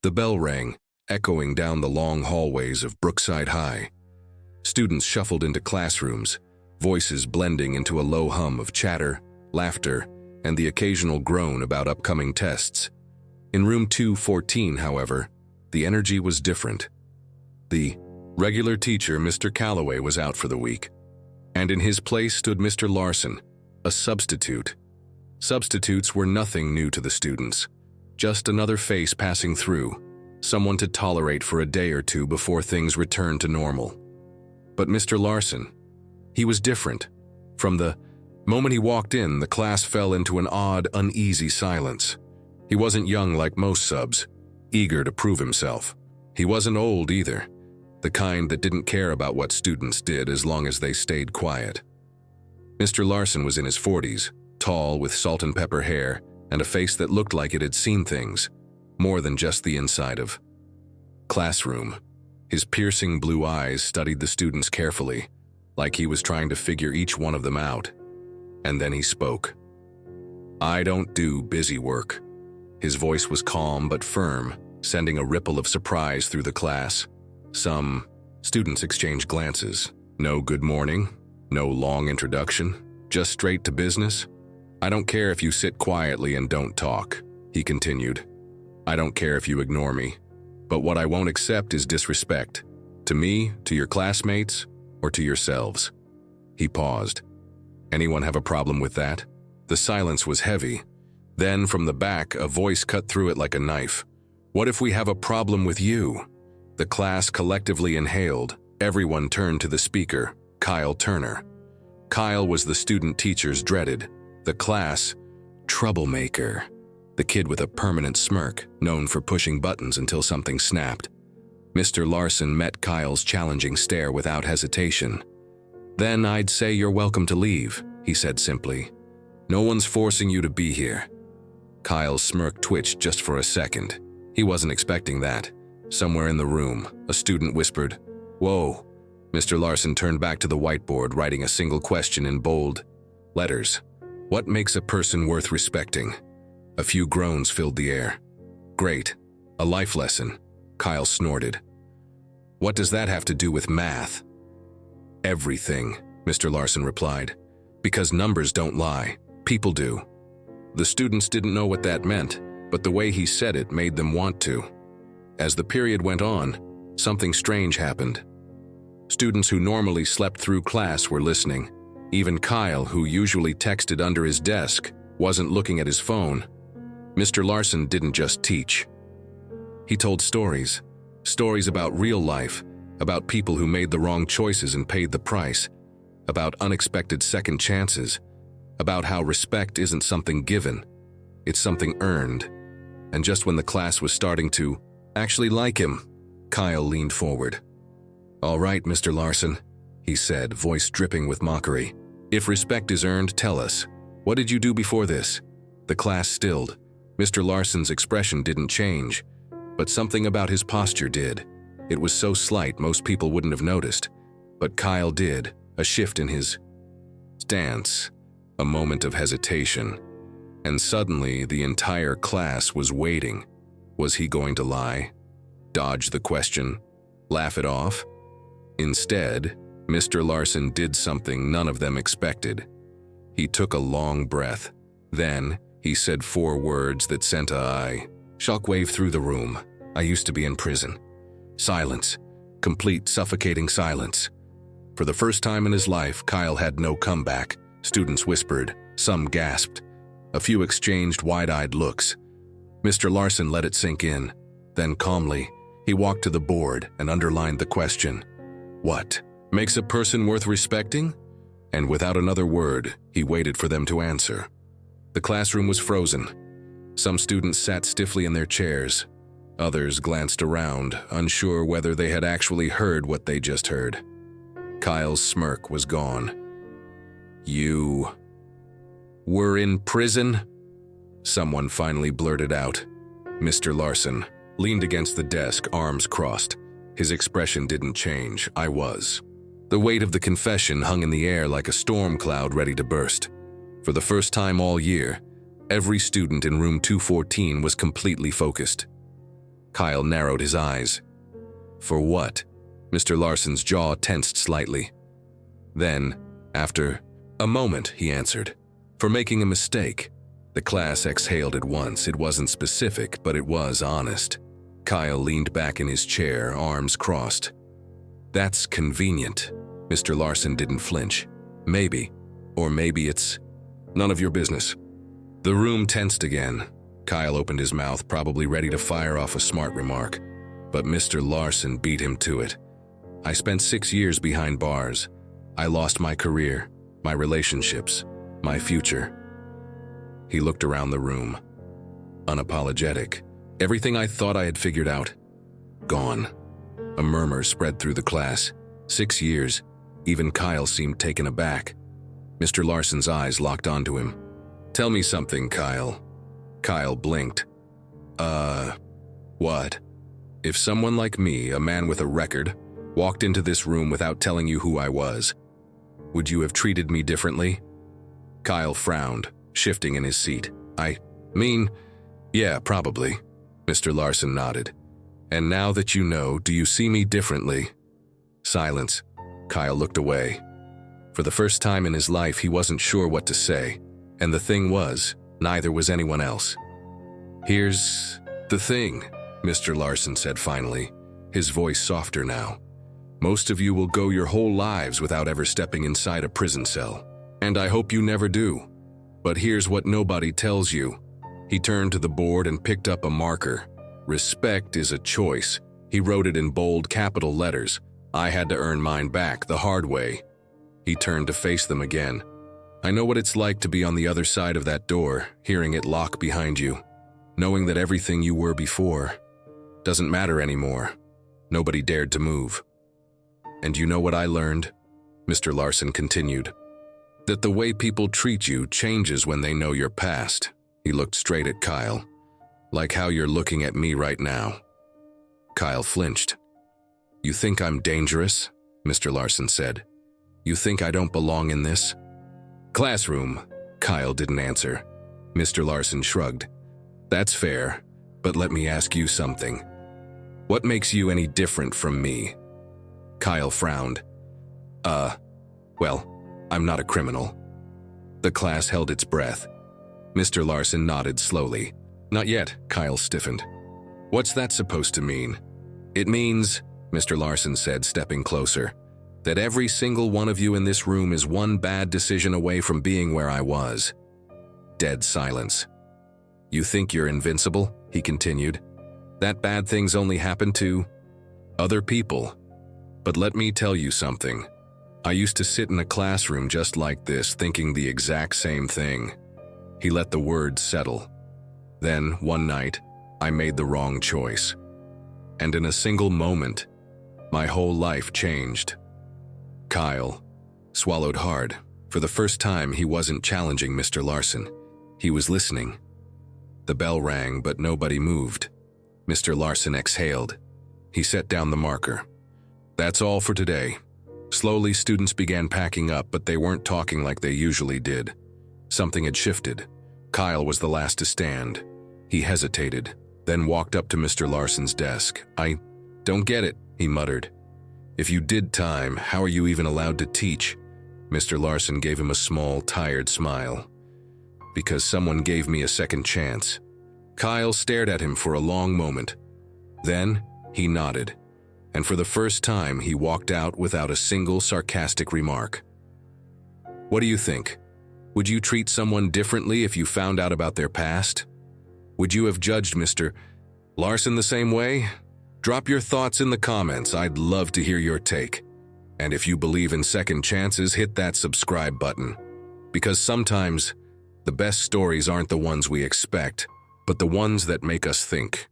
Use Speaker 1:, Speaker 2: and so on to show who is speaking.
Speaker 1: The bell rang, echoing down the long hallways of Brookside High. Students shuffled into classrooms, voices blending into a low hum of chatter, laughter, and the occasional groan about upcoming tests. In room 214, however, the energy was different. The regular teacher, Mr. Calloway, was out for the week, and in his place stood Mr. Larson, a substitute. Substitutes were nothing new to the students, just another face passing through, someone to tolerate for a day or two before things returned to normal. But Mr. Larson, he was different. From the moment he walked in, the class fell into an odd, uneasy silence. He wasn't young like most subs, eager to prove himself. He wasn't old either, the kind that didn't care about what students did as long as they stayed quiet. Mr. Larson was in his 40s, tall with salt and pepper hair and a face that looked like it had seen things, more than just the inside of classroom. His piercing blue eyes studied the students carefully, like he was trying to figure each one of them out. And then he spoke. "I don't do busy work." His voice was calm but firm, sending a ripple of surprise through the class. Some students exchanged glances. No good morning, no long introduction, just straight to business. "I don't care if you sit quietly and don't talk," he continued. "I don't care if you ignore me. But what I won't accept is disrespect. To me, to your classmates, or to yourselves." He paused. "Anyone have a problem with that?" The silence was heavy. Then, from the back, a voice cut through it like a knife. "What if we have a problem with you?" The class collectively inhaled. Everyone turned to the speaker, Kyle Turner. Kyle was the student teachers dreaded. The class troublemaker. The kid with a permanent smirk, known for pushing buttons until something snapped. Mr. Larson met Kyle's challenging stare without hesitation. "Then I'd say you're welcome to leave," he said simply. "No one's forcing you to be here." Kyle's smirk twitched just for a second. He wasn't expecting that. Somewhere in the room, a student whispered, "Whoa." Mr. Larson turned back to the whiteboard, writing a single question in bold letters. "What makes a person worth respecting?" A few groans filled the air. "Great. A life lesson," Kyle snorted. "What does that have to do with math?" "Everything," Mr. Larson replied. "Because numbers don't lie. People do." The students didn't know what that meant, but the way he said it made them want to. As the period went on, something strange happened. Students who normally slept through class were listening. Even Kyle, who usually texted under his desk, wasn't looking at his phone. Mr. Larson didn't just teach. He told stories. Stories about real life, about people who made the wrong choices and paid the price, about unexpected second chances, about how respect isn't something given, it's something earned. And just when the class was starting to actually like him, Kyle leaned forward. "All right, Mr. Larson," he said, voice dripping with mockery. "If respect is earned, tell us. What did you do before this?" The class stilled. Mr. Larson's expression didn't change, but something about his posture did. It was so slight most people wouldn't have noticed, but Kyle did, a shift in his stance, a moment of hesitation, and suddenly the entire class was waiting. Was he going to lie? Dodge the question? Laugh it off? Instead, Mr. Larson did something none of them expected. He took a long breath. Then, he said 4 words that sent a shockwave through the room. "I used to be in prison." Silence. Complete, suffocating silence. For the first time in his life, Kyle had no comeback. Students whispered. Some gasped. A few exchanged wide-eyed looks. Mr. Larson let it sink in. Then calmly, he walked to the board and underlined the question. "What makes a person worth respecting?" And without another word, he waited for them to answer. The classroom was frozen. Some students sat stiffly in their chairs. Others glanced around, unsure whether they had actually heard what they just heard. Kyle's smirk was gone. "You were in prison?" Someone finally blurted out. Mr. Larson leaned against the desk, arms crossed. His expression didn't change. "I was." The weight of the confession hung in the air like a storm cloud ready to burst. For the first time all year, every student in room 214 was completely focused. Kyle narrowed his eyes. For what? Mr. Larson's jaw tensed slightly. Then, after a moment, he answered. For making a mistake. The class exhaled at once. It wasn't specific, but it was honest. Kyle leaned back in his chair, arms crossed. That's convenient. Mr. Larson didn't flinch. Maybe. Or maybe it's none of your business. The room tensed again. Kyle opened his mouth, probably ready to fire off a smart remark. But Mr. Larson beat him to it. I spent 6 years behind bars. I lost my career, my relationships, my future. He looked around the room. Unapologetic. Everything I thought I had figured out. Gone. A murmur spread through the class. 6 years. Even Kyle seemed taken aback. Mr. Larson's eyes locked onto him. Tell me something, Kyle. Kyle blinked. What? If someone like me, a man with a record, walked into this room without telling you who I was, would you have treated me differently? Kyle frowned, shifting in his seat. I mean, yeah, probably. Mr. Larson nodded. And now that you know, do you see me differently? Silence. Kyle looked away. For the first time in his life, he wasn't sure what to say. And the thing was, neither was anyone else. Here's the thing, Mr. Larson said finally, his voice softer now. Most of you will go your whole lives without ever stepping inside a prison cell. And I hope you never do. But here's what nobody tells you. He turned to the board and picked up a marker. Respect is a choice. He wrote it in bold capital letters. I had to earn mine back the hard way. He turned to face them again. I know what it's like to be on the other side of that door, hearing it lock behind you, knowing that everything you were before doesn't matter anymore. Nobody dared to move. And you know what I learned? Mr. Larson continued. That the way people treat you changes when they know your past. He looked straight at Kyle, like how you're looking at me right now. Kyle flinched. You think I'm dangerous? Mr. Larson said. You think I don't belong in this? Classroom. Kyle didn't answer. Mr. Larson shrugged. That's fair, but let me ask you something. What makes you any different from me? Kyle frowned. Well, I'm not a criminal. The class held its breath. Mr. Larson nodded slowly. Not yet, Kyle stiffened. What's that supposed to mean? It means, Mr. Larson said, stepping closer, that every single one of you in this room is one bad decision away from being where I was. Dead silence. You think you're invincible? He continued. That bad things only happen to other people. But let me tell you something. I used to sit in a classroom just like this, thinking the exact same thing. He let the words settle. Then, one night, I made the wrong choice. And in a single moment, my whole life changed. Kyle swallowed hard. For the first time, he wasn't challenging Mr. Larson. He was listening. The bell rang, but nobody moved. Mr. Larson exhaled. He set down the marker. That's all for today. Slowly, students began packing up, but they weren't talking like they usually did. Something had shifted. Kyle was the last to stand. He hesitated, then walked up to Mr. Larson's desk. I don't get it, he muttered. If you did time, how are you even allowed to teach? Mr. Larson gave him a small, tired smile. Because someone gave me a second chance. Kyle stared at him for a long moment. Then, he nodded. And for the first time, he walked out without a single sarcastic remark. What do you think? Would you treat someone differently if you found out about their past? Would you have judged Mr. Larson the same way? Drop your thoughts in the comments. I'd love to hear your take. And if you believe in second chances, hit that subscribe button. Because sometimes, the best stories aren't the ones we expect, but the ones that make us think.